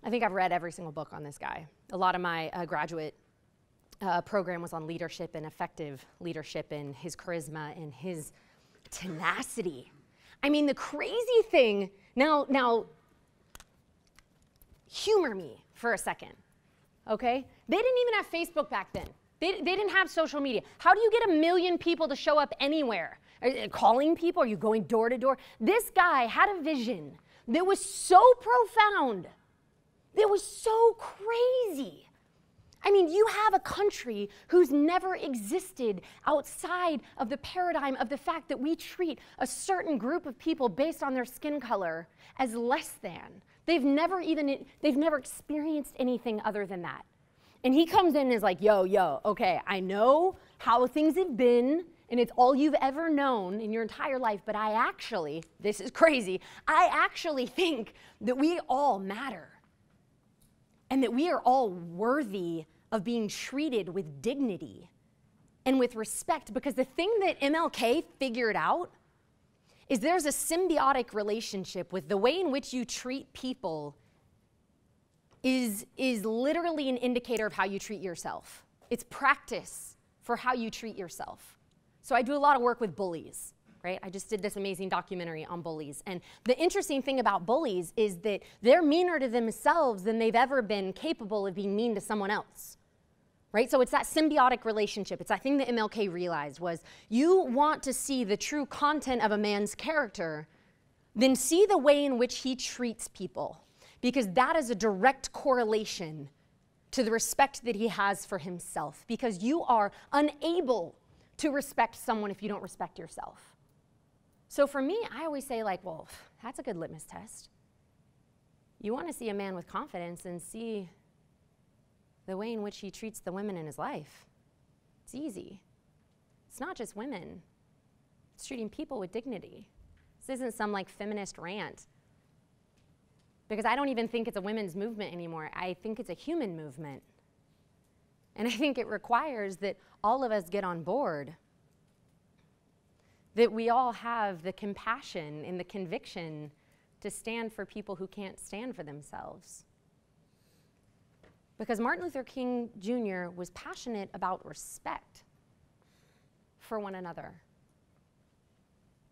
I think I've read every single book on this guy. A lot of my graduate program was on leadership and effective leadership and his charisma and his tenacity. I mean, the crazy thing, now, humor me for a second, okay? They didn't even have Facebook back then. They didn't have social media. How do you get 1 million people to show up anywhere? Calling people? Are you going door to door? This guy had a vision that was so profound, that was so crazy. I mean, you have a country who's never existed outside of the paradigm of the fact that we treat a certain group of people based on their skin color as less than. They've never experienced anything other than that. And he comes in and is like, yo, okay, I know how things have been, and it's all you've ever known in your entire life, but I actually, this is crazy, I actually think that we all matter. And that we are all worthy of being treated with dignity and with respect. Because the thing that MLK figured out is there's a symbiotic relationship with the way in which you treat people is literally an indicator of how you treat yourself. It's practice for how you treat yourself. So I do a lot of work with bullies, right? I just did this amazing documentary on bullies. And the interesting thing about bullies is that they're meaner to themselves than they've ever been capable of being mean to someone else, right? So it's that symbiotic relationship. It's that thing that MLK realized was you want to see the true content of a man's character, then see the way in which he treats people, because that is a direct correlation to the respect that he has for himself, because you are unable to respect someone if you don't respect yourself. So for me, I always say, like, well, that's a good litmus test. You want to see a man with confidence and see the way in which he treats the women in his life. It's easy. It's not just women. It's treating people with dignity. This isn't some like feminist rant, because I don't even think it's a women's movement anymore. I think it's a human movement. And I think it requires that all of us get on board, that we all have the compassion and the conviction to stand for people who can't stand for themselves. Because Martin Luther King Jr. was passionate about respect for one another.